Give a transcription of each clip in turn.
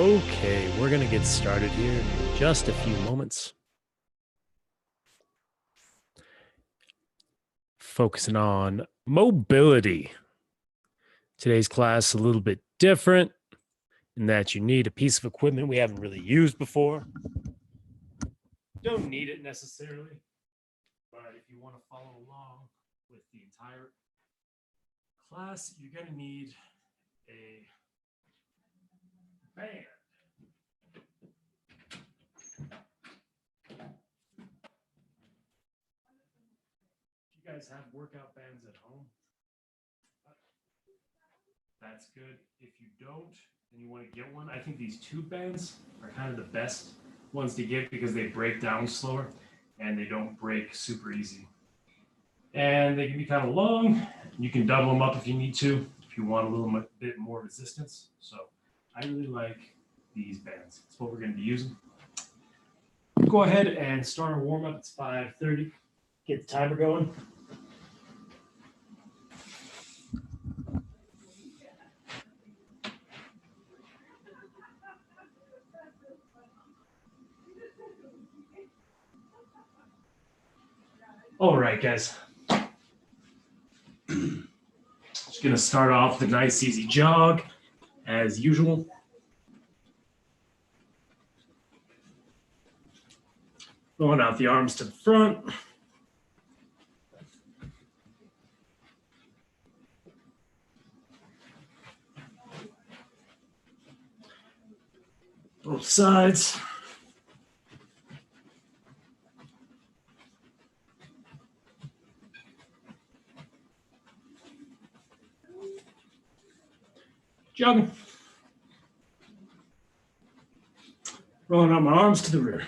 Okay, we're going to get started here in just a few moments. Focusing on mobility. Today's class is a little bit different in that you need a piece of equipment we haven't really used before. Don't need it necessarily, but if you want to follow along with the entire class, you're going to need a band. You guys have workout bands at home? That's good. If you don't, and you want to get one, I think these tube bands are kind of the best ones to get because they break down slower and they don't break super easy. And they can be kind of long. You can double them up if you need to, if you want a little bit more resistance. So I really like these bands. That's what we're going to be using. Go ahead and start our warm up. It's 5:30. Get the timer going. All right, guys. Just going to start off with a nice easy jog as usual. Throwing out the arms to the front. Both sides. Jogging. Rolling out my arms to the rear.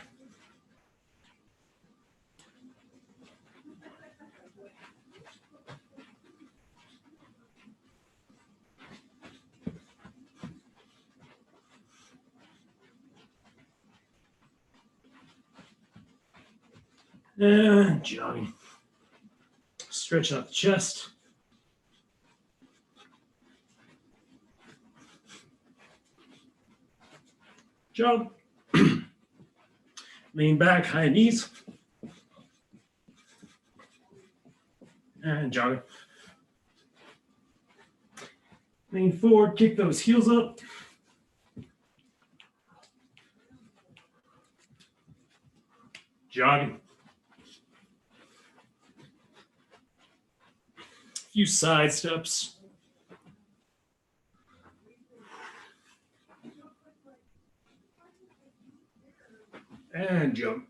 And jogging. Stretch out the chest. Jog. Lean back, high knees. And jogging. Lean forward, kick those heels up. Jogging. A few side steps. And jump.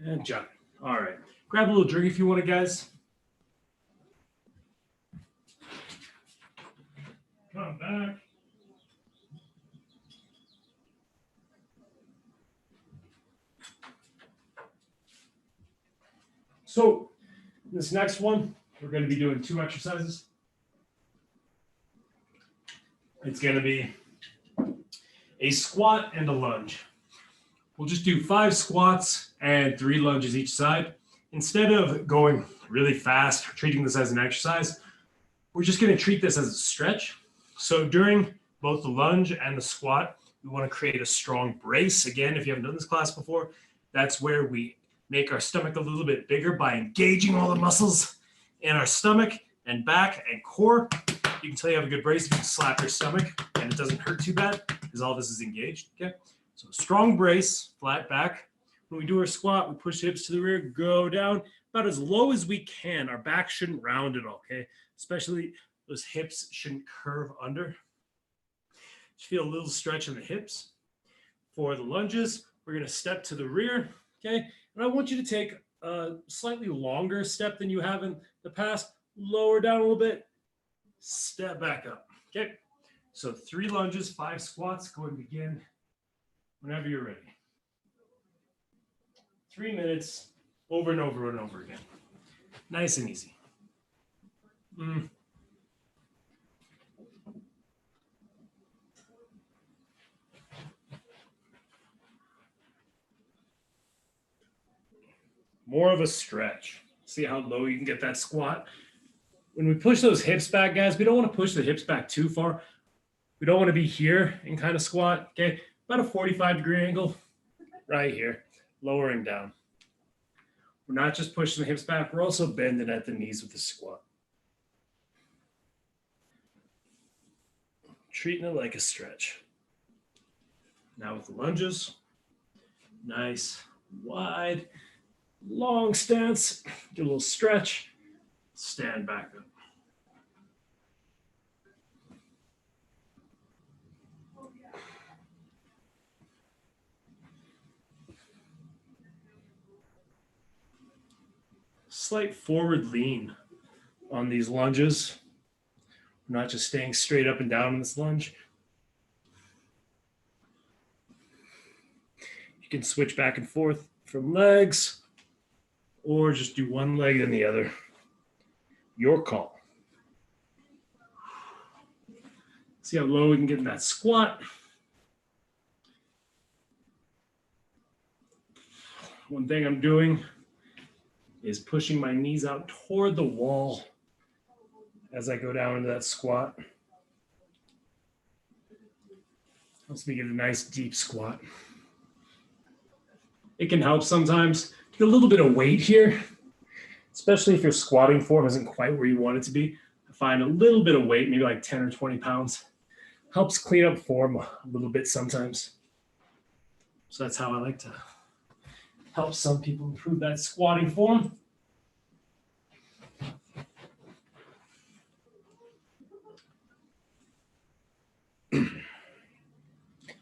And jump. All right. Grab a little drink if you want it, guys. Come back. So this next one, we're going to be doing 2 exercises. It's going to be a squat and a lunge. We'll just do 5 squats and 3 lunges each side. Instead of going really fast, treating this as an exercise, we're just going to treat this as a stretch. So during both the lunge and the squat, we want to create a strong brace. Again, if you haven't done this class before, that's where we make our stomach a little bit bigger by engaging all the muscles in our stomach and back and core. You can tell you have a good brace if you slap your stomach and it doesn't hurt too bad because all this is engaged. Okay, so strong brace, flat back. When we do our squat, we push the hips to the rear, go down about as low as we can. Our back shouldn't round at all, okay? Especially those hips shouldn't curve under. Just feel a little stretch in the hips. For the lunges, we're going to step to the rear, okay? And I want you to take a slightly longer step than you have in the past. Lower down a little bit, step back up, okay? So 3 lunges, 5 squats. Go and begin whenever you're ready. 3 minutes, over and over and over again. Nice and easy. More of a stretch. See how low you can get that squat. When we push those hips back, guys, we don't want to push the hips back too far. We don't want to be here and kind of squat, okay? About a 45-degree angle right here, lowering down. We're not just pushing the hips back, we're also bending at the knees with the squat. Treating it like a stretch. Now with the lunges, nice, wide, long stance, do a little stretch, stand back up. Slight forward lean on these lunges. We're not just staying straight up and down in this lunge. You can switch back and forth from legs or just do one leg and the other. Your call. See how low we can get in that squat. One thing I'm doing is pushing my knees out toward the wall as I go down into that squat. Helps me get a nice deep squat. It can help sometimes to get a little bit of weight here, especially if your squatting form isn't quite where you want it to be. I find a little bit of weight, maybe like 10 or 20 pounds, helps clean up form a little bit sometimes. So that's how I like to help some people improve that squatting form.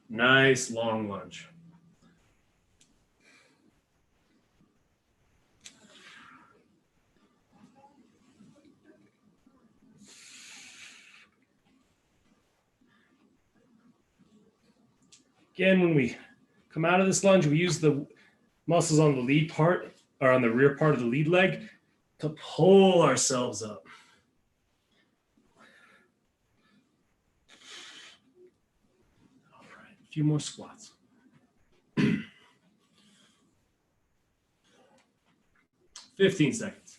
Nice long lunge. Again, when we come out of this lunge, we use the muscles on the lead part or on the rear part of the lead leg to pull ourselves up. All right, a few more squats. 15 seconds.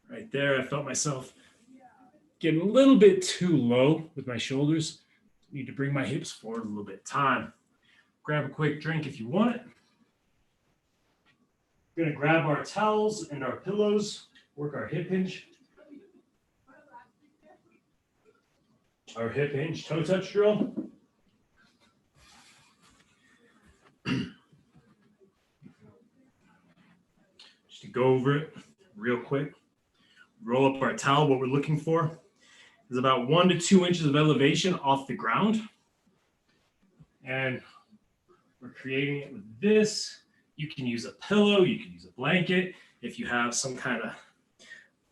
Right there, I felt myself getting a little bit too low with my shoulders. Need to bring my hips forward a little bit. Time. Grab a quick drink if you want it. We're gonna grab our towels and our pillows, work our hip hinge. Our hip hinge toe touch drill. Just to go over it real quick. Roll up our towel. What we're looking for is about 1 to 2 inches of elevation off the ground. And we're creating it with this. You can use a pillow, you can use a blanket. If you have some kind of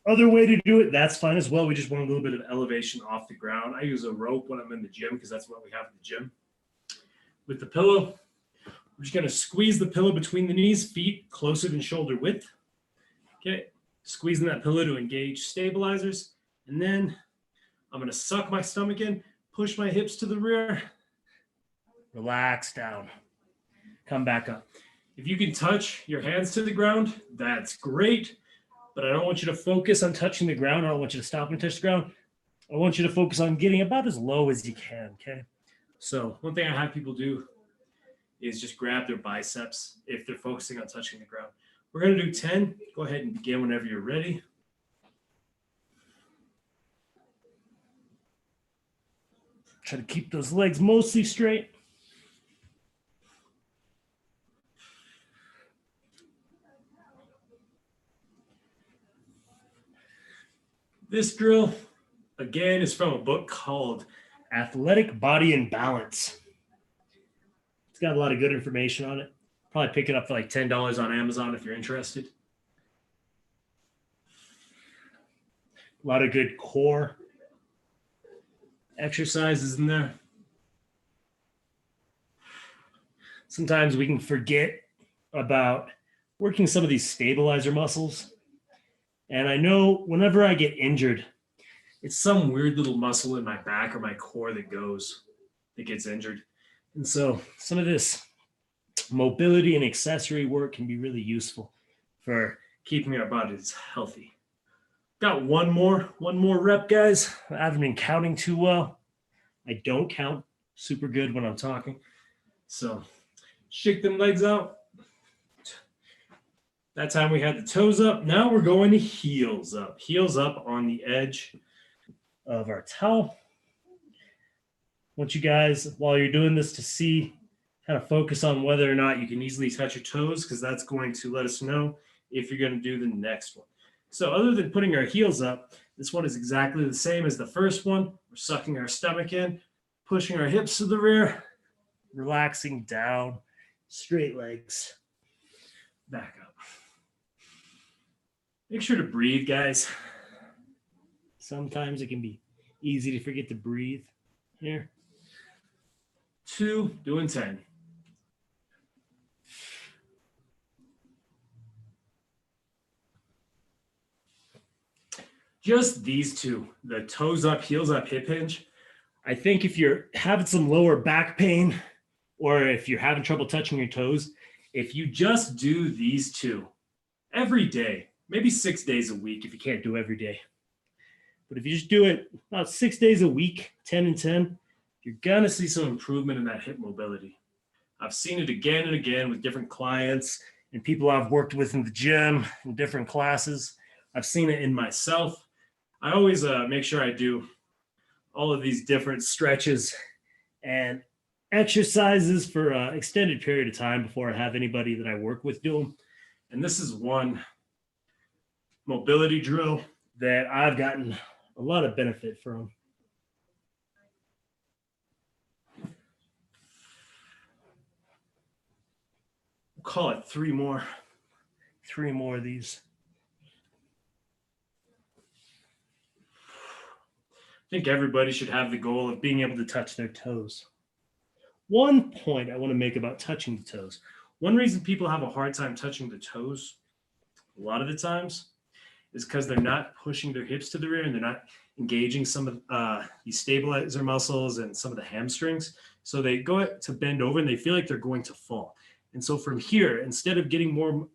other way to do it, that's fine as well. We just want a little bit of elevation off the ground. I use a rope when I'm in the gym because that's what we have in the gym. With the pillow, we're just gonna squeeze the pillow between the knees, feet closer than shoulder width. Okay, squeezing that pillow to engage stabilizers. And then I'm gonna suck my stomach in, push my hips to the rear, relax down, come back up. If you can touch your hands to the ground, that's great, but I don't want you to focus on touching the ground. I don't want you to stop and touch the ground. I want you to focus on getting about as low as you can, okay? So one thing I have people do is just grab their biceps if they're focusing on touching the ground. We're gonna do 10. Go ahead and begin whenever you're ready. Try to keep those legs mostly straight. This drill, again, is from a book called Athletic Body and Balance. It's got a lot of good information on it. Probably pick it up for like $10 on Amazon if you're interested. A lot of good core exercises in there. Sometimes we can forget about working some of these stabilizer muscles. And I know whenever I get injured, it's some weird little muscle in my back or my core that gets injured. And so some of this mobility and accessory work can be really useful for keeping our bodies healthy. Got one more rep, guys. I haven't been counting too well. I don't count super good when I'm talking. So shake them legs out. That time we had the toes up. Now we're going to heels up. Heels up on the edge of our towel. I want you guys, while you're doing this, to see, kind of focus on whether or not you can easily touch your toes, because that's going to let us know if you're going to do the next one. So other than putting our heels up, this one is exactly the same as the first one. We're sucking our stomach in, pushing our hips to the rear, relaxing down, straight legs, back up. Make sure to breathe, guys. Sometimes it can be easy to forget to breathe here. 2, doing 10. Just these two, the toes up, heels up, hip hinge. I think if you're having some lower back pain, or if you're having trouble touching your toes, if you just do these two every day, maybe 6 days a week if you can't do every day. But if you just do it about 6 days a week, 10 and 10, you're going to see some improvement in that hip mobility. I've seen it again and again with different clients and people I've worked with in the gym in different classes. I've seen it in myself. I always make sure I do all of these different stretches and exercises for an extended period of time before I have anybody that I work with do them. And this is one mobility drill that I've gotten a lot of benefit from. We'll call it 3 more. 3 more of these. I think everybody should have the goal of being able to touch their toes. One point I want to make about touching the toes. One reason people have a hard time touching the toes, a lot of the times, is because they're not pushing their hips to the rear and they're not engaging some of these stabilizer muscles and some of the hamstrings. So they go to bend over and they feel like they're going to fall. And so from here, instead of getting more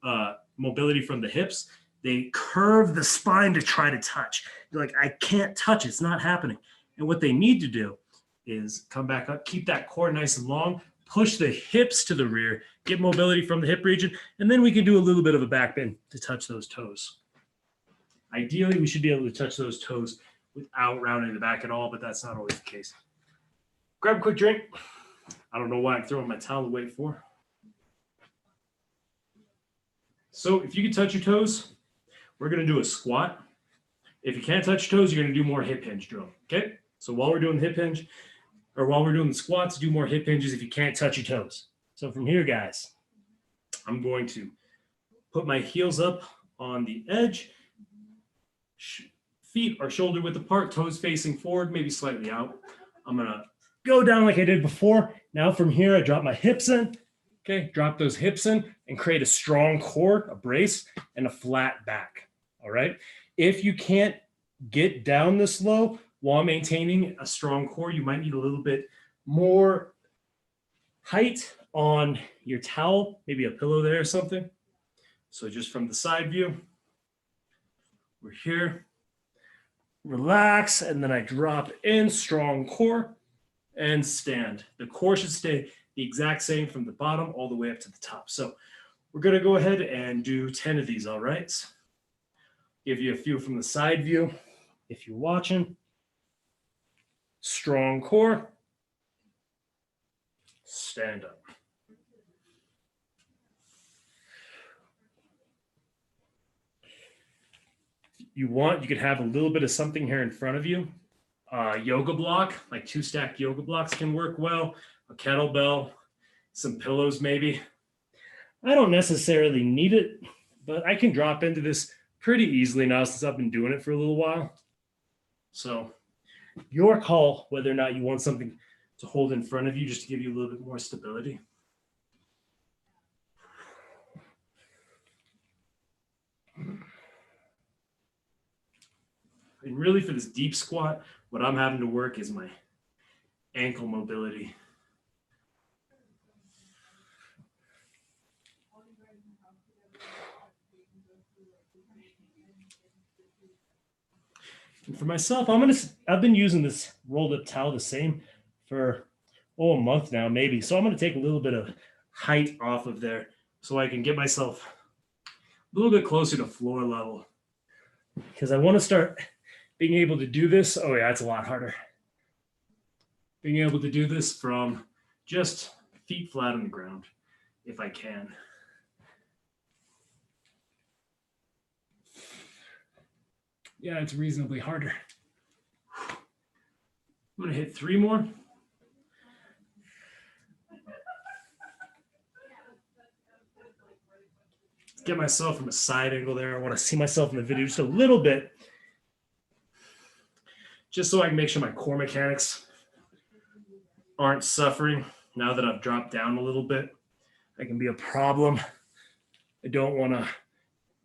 mobility from the hips, they curve the spine to try to touch. They're like, I can't touch. It's not happening. And what they need to do is come back up, keep that core nice and long, push the hips to the rear, get mobility from the hip region, and then we can do a little bit of a back bend to touch those toes. Ideally, we should be able to touch those toes without rounding the back at all, but that's not always the case. Grab a quick drink. I don't know why I'm throwing my towel away for. So if you can touch your toes, we're going to do a squat. If you can't touch your toes, you're going to do more hip hinge drill. Okay? So while we're doing hip hinge, or while we're doing the squats, do more hip hinges if you can't touch your toes. So from here, guys, I'm going to put my heels up on the edge. Feet are shoulder width apart, toes facing forward, maybe slightly out. I'm going to go down like I did before. Now from here, I drop my hips in. Okay, drop those hips in and create a strong core, a brace, and a flat back. All right. If you can't get down this low while maintaining a strong core, you might need a little bit more height on your towel, maybe a pillow there or something. So just from the side view, we're here. Relax, and then I drop in, strong core, and stand. The core should stay the exact same from the bottom all the way up to the top. So we're going to go ahead and do 10 of these, all right? Give you a few from the side view if you're watching. Strong core. Stand up. You could have a little bit of something here in front of you. Yoga block, like 2 stacked yoga blocks can work well. A kettlebell, some pillows maybe. I don't necessarily need it, but I can drop into this pretty easily now since I've been doing it for a little while. So your call whether or not you want something to hold in front of you just to give you a little bit more stability. And really for this deep squat, what I'm having to work is my ankle mobility. And for myself, I've been using this rolled up towel the same for a month now, maybe. So I'm gonna take a little bit of height off of there so I can get myself a little bit closer to floor level. Because I want to start being able to do this. Oh yeah, it's a lot harder. Being able to do this from just feet flat on the ground, if I can. Yeah, it's reasonably harder. I'm gonna hit 3 more. Get myself from a side angle there. I want to see myself in the video just a little bit, just so I can make sure my core mechanics aren't suffering now that I've dropped down a little bit. That can be a problem. I don't want to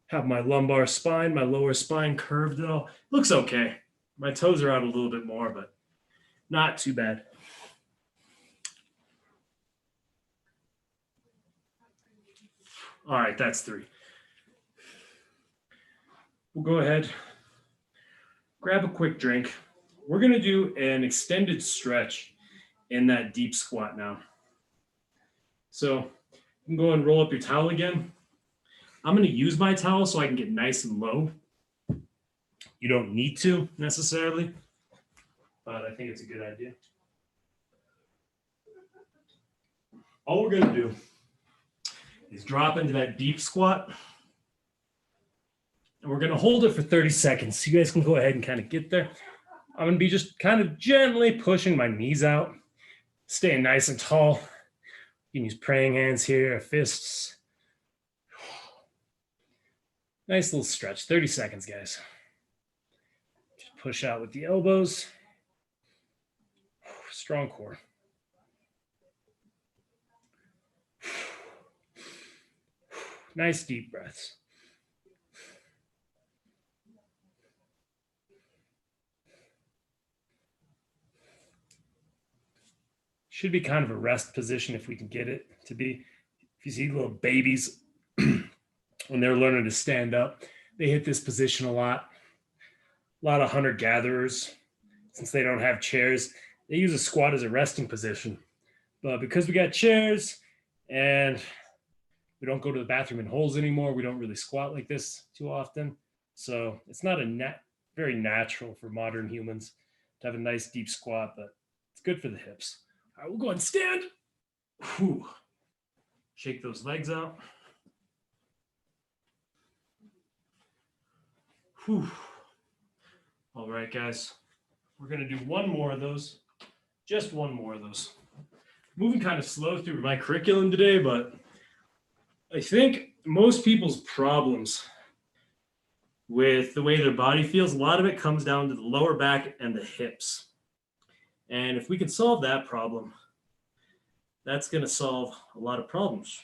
have my lumbar spine, my lower spine curved at all. Looks okay. My toes are out a little bit more, but not too bad. All right, that's 3. We'll go ahead, grab a quick drink. We're going to do an extended stretch in that deep squat now. So you can go and roll up your towel again. I'm going to use my towel so I can get nice and low. You don't need to necessarily, but I think it's a good idea. All we're going to do is drop into that deep squat. And we're going to hold it for 30 seconds. So you guys can go ahead and kind of get there. I'm going to be just kind of gently pushing my knees out, staying nice and tall. You can use praying hands here, fists. Nice little stretch, 30 seconds, guys. Just push out with the elbows. Strong core. Nice deep breaths. Should be kind of a rest position if we can get it to be. If you see little babies when they're learning to stand up, they hit this position a lot. A lot of hunter-gatherers, since they don't have chairs, they use a squat as a resting position. But because we got chairs and we don't go to the bathroom in holes anymore, we don't really squat like this too often. So it's not very natural for modern humans to have a nice deep squat, but it's good for the hips. All right, we'll go ahead and stand. Whew. Shake those legs out. Whew. All right, guys. We're going to do one more of those. Just one more of those. Moving kind of slow through my curriculum today, but I think most people's problems with the way their body feels, a lot of it comes down to the lower back and the hips. And if we can solve that problem, that's going to solve a lot of problems,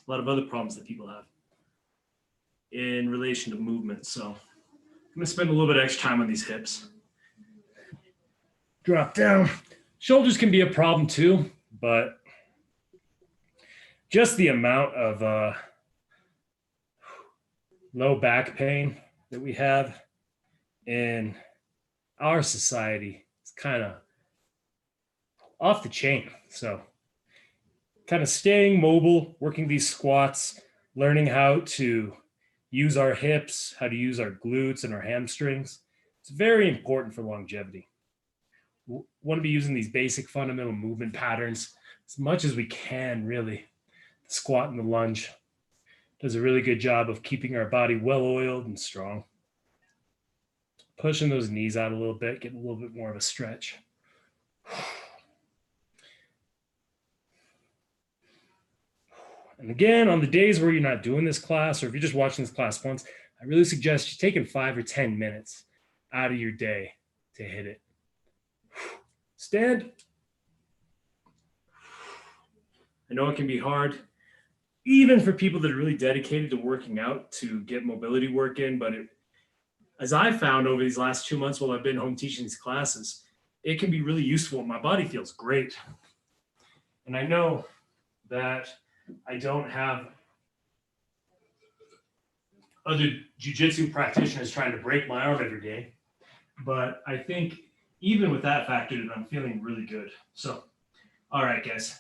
a lot of other problems that people have in relation to movement. So I'm going to spend a little bit of extra time on these hips. Drop down. Shoulders can be a problem too, but just the amount of low back pain that we have in our society is kind of off the chain. So kind of staying mobile, working these squats, learning how to use our hips, how to use our glutes and our hamstrings. It's very important for longevity. We want to be using these basic fundamental movement patterns as much as we can, really. The squat and the lunge does a really good job of keeping our body well-oiled and strong. Pushing those knees out a little bit, getting a little bit more of a stretch. And again, on the days where you're not doing this class, or if you're just watching this class once, I really suggest you taking 5 or 10 minutes out of your day to hit it. Stand. I know it can be hard, even for people that are really dedicated to working out to get mobility work in, but as I found over these last 2 months while I've been home teaching these classes, it can be really useful. My body feels great. And I know that I don't have other jiu-jitsu practitioners trying to break my arm every day. But I think even with that factored in, I'm feeling really good. So, all right, guys.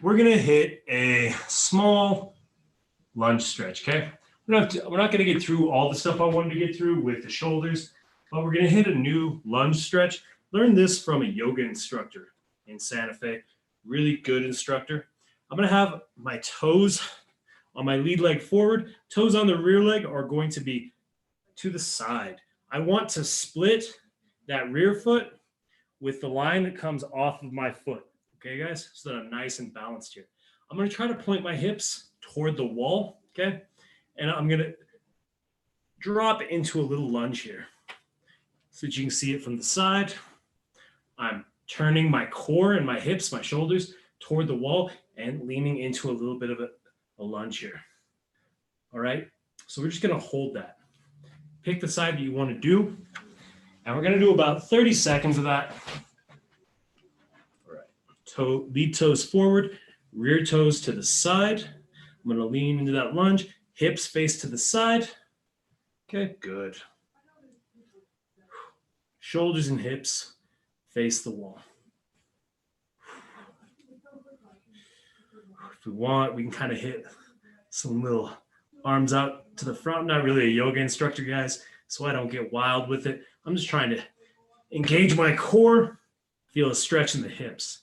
We're going to hit a small lunge stretch, okay? We're not going to get through all the stuff I wanted to get through with the shoulders, but we're going to hit a new lunge stretch. Learned this from a yoga instructor in Santa Fe. Really good instructor. I'm going to have my toes on my lead leg forward. Toes on the rear leg are going to be to the side. I want to split that rear foot with the line that comes off of my foot. Okay, guys? So that I'm nice and balanced here. I'm going to try to point my hips toward the wall, okay? And I'm going to drop into a little lunge here so that you can see it from the side. I'm turning my core and my hips, my shoulders toward the wall and leaning into a little bit of a lunge here. All right? So we're just going to hold that. Pick the side that you want to do. And we're going to do about 30 seconds of that. All right. Lead toes forward, rear toes to the side. I'm going to lean into that lunge. Hips face to the side. Okay, good. Shoulders and hips face the wall. If we want, we can kind of hit some little arms out to the front. I'm not really a yoga instructor, guys, so I don't get wild with it. I'm just trying to engage my core, feel a stretch in the hips.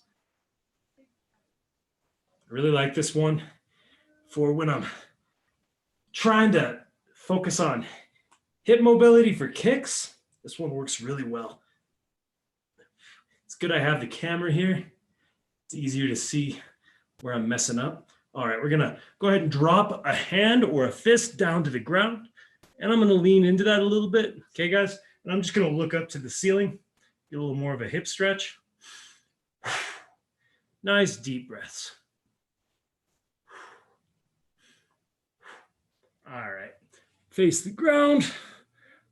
I really like this one for when I'm trying to focus on hip mobility for kicks. This one works really well. It's good I have the camera here. It's easier to see where I'm messing up. All right, we're gonna go ahead and drop a hand or a fist down to the ground. And I'm gonna lean into that a little bit. Okay, guys? And I'm just gonna look up to the ceiling, get a little more of a hip stretch. Nice deep breaths. All right, face the ground.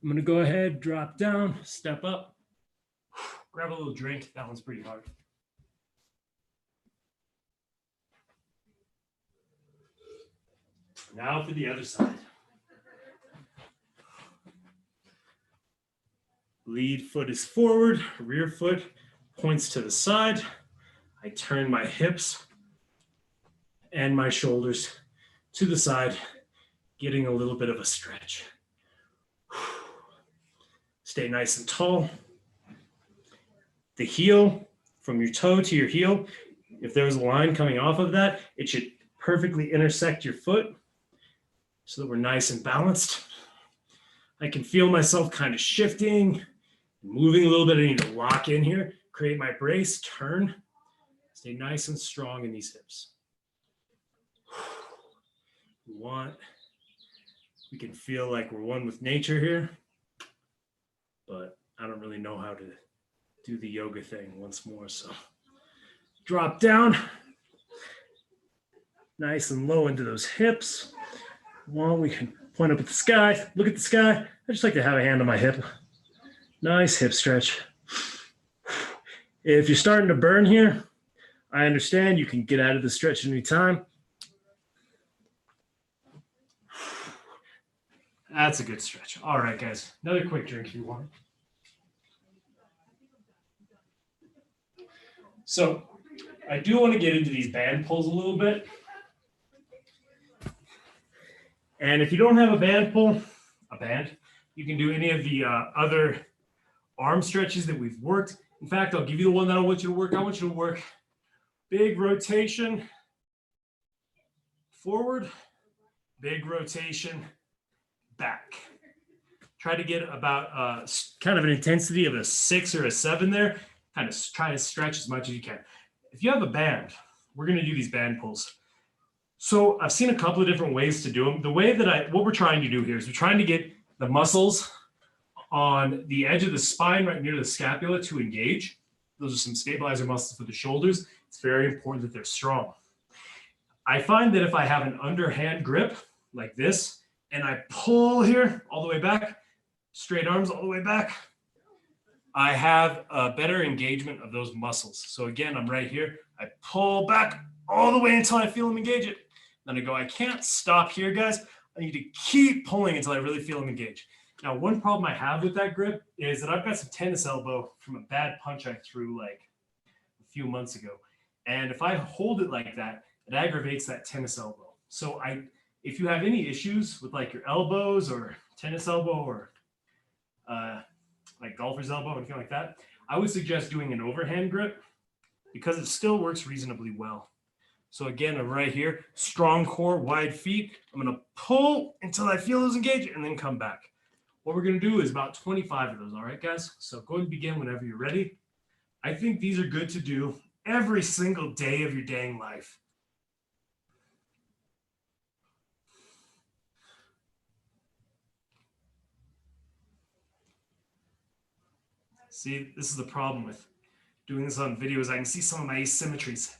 I'm gonna go ahead, drop down, step up, grab a little drink. That one's pretty hard. Now for the other side. Lead foot is forward, rear foot points to the side. I turn my hips and my shoulders to the side, getting a little bit of a stretch. Stay nice and tall. The heel, from your toe to your heel, if there's a line coming off of that, it should perfectly intersect your foot so that we're nice and balanced. I can feel myself kind of shifting, moving a little bit. I need to lock in here, create my brace, turn, stay nice and strong in these hips. We can feel like we're one with nature here, but I don't really know how to do the yoga thing once more. So drop down, nice and low into those hips. Well, we can point up at the sky, look at the sky. I just like to have a hand on my hip. Nice hip stretch. If you're starting to burn here, I understand. You can get out of the stretch at any time. That's a good stretch. All right, guys. Another quick drink if you want. So I do want to get into these band pulls a little bit. And if you don't have a band pull, you can do any of the other arm stretches that we've worked. In fact, I'll give you the one that I want you to work. I want you to work big rotation forward, big rotation back. Try to get about kind of an intensity of a 6 or a 7 there. Kind of try to stretch as much as you can. If you have a band, we're going to do these band pulls. So I've seen a couple of different ways to do them. The way that what we're trying to do here is we're trying to get the muscles on the edge of the spine right near the scapula to engage. Those are some stabilizer muscles for the shoulders. It's very important that they're strong. I find that if I have an underhand grip like this, and I pull here all the way back, straight arms all the way back, I have a better engagement of those muscles. So again, I'm right here. I pull back all the way until I feel them engage it. Then I go, I can't stop here, guys. I need to keep pulling until I really feel them engage. Now, one problem I have with that grip is that I've got some tennis elbow from a bad punch I threw like a few months ago. And if I hold it like that, it aggravates that tennis elbow. So if you have any issues with like your elbows or tennis elbow or like golfer's elbow, anything like that, I would suggest doing an overhand grip because it still works reasonably well. So again, I'm right here, strong core, wide feet. I'm gonna pull until I feel those engage and then come back. What we're gonna do is about 25 of those, all right, guys? So go ahead and begin whenever you're ready. I think these are good to do every single day of your dang life. See, this is the problem with doing this on videos. I can see some of my asymmetries.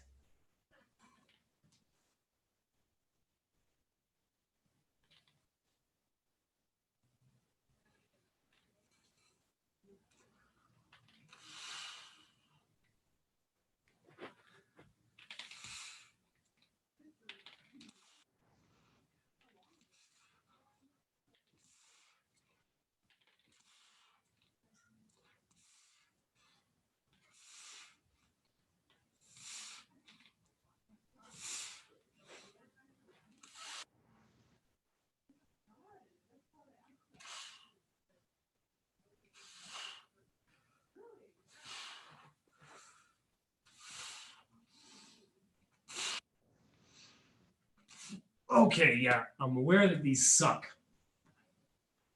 Okay, yeah, I'm aware that these suck.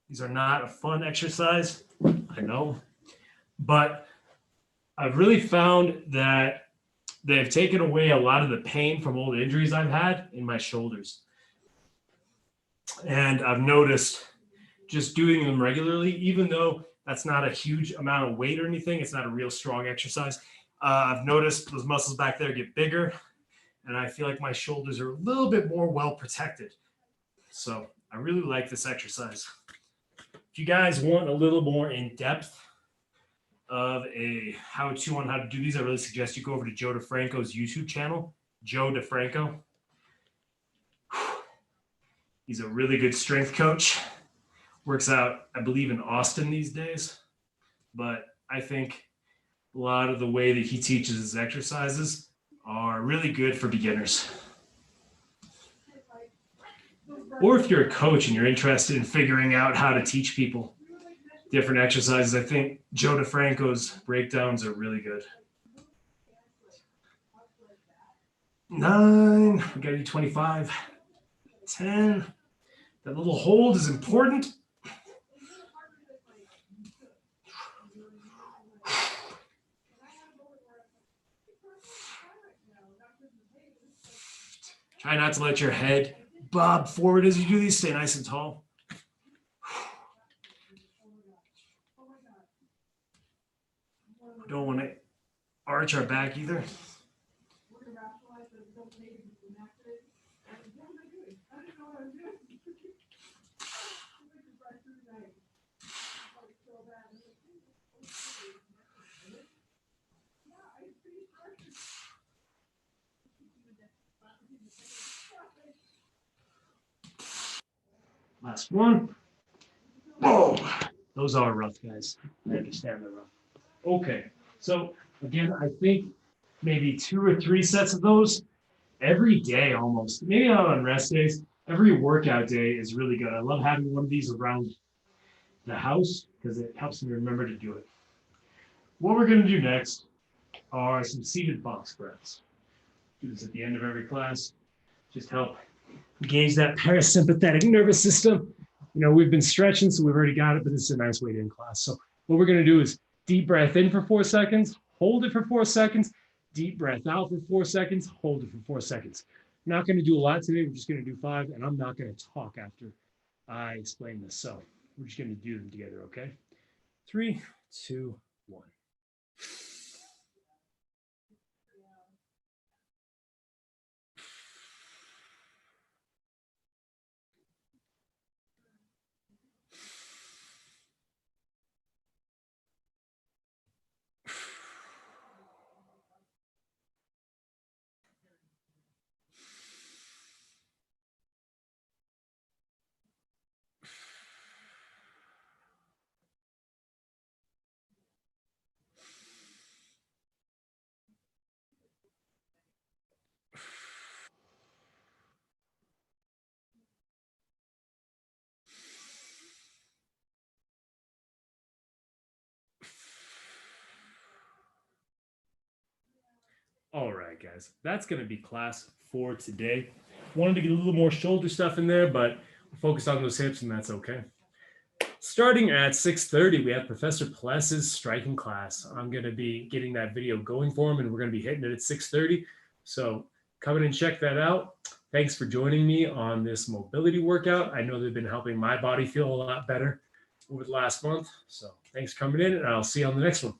These are not a fun exercise, I know, but I've really found that they've taken away a lot of the pain from old injuries I've had in my shoulders. And I've noticed just doing them regularly, even though that's not a huge amount of weight or anything, it's not a real strong exercise. I've noticed those muscles back there get bigger, and I feel like my shoulders are a little bit more well protected. So I really like this exercise. If you guys want a little more in depth of a how-to on how to do these, I really suggest you go over to Joe DeFranco's YouTube channel, Joe DeFranco. He's a really good strength coach. Works out, I believe, in Austin these days. But I think a lot of the way that he teaches his exercises are really good for beginners. Or if you're a coach and you're interested in figuring out how to teach people different exercises, I think Joe DeFranco's breakdowns are really good. 9, we gotta do 25, 10. That little hold is important. Try not to let your head bob forward as you do these. Stay nice and tall. Don't want to arch our back either. Last one. Whoa. Those are rough, guys. I understand they're rough. Okay. So again, I think maybe 2 or 3 sets of those every day almost. Maybe not on rest days. Every workout day is really good. I love having one of these around the house because it helps me remember to do it. What we're going to do next are some seated box breaths. Do this at the end of every class. Just help engage that parasympathetic nervous system. You know, we've been stretching, so we've already got it, but this is a nice way to end class. So what we're going to do is deep breath in for 4 seconds, hold it for 4 seconds, deep breath out for 4 seconds, hold it for 4 seconds. I'm not going to do a lot today. We're just going to do 5, and I'm not going to talk after I explain this. So we're just going to do them together, okay? 3, 2, 1. All right, guys, that's going to be class for today. Wanted to get a little more shoulder stuff in there, but we're focused on those hips, and that's okay. Starting at 6:30, we have Professor Pless's striking class. I'm going to be getting that video going for him, and we're going to be hitting it at 6:30. So come in and check that out. Thanks for joining me on this mobility workout. I know they've been helping my body feel a lot better over the last month. So thanks for coming in, and I'll see you on the next one.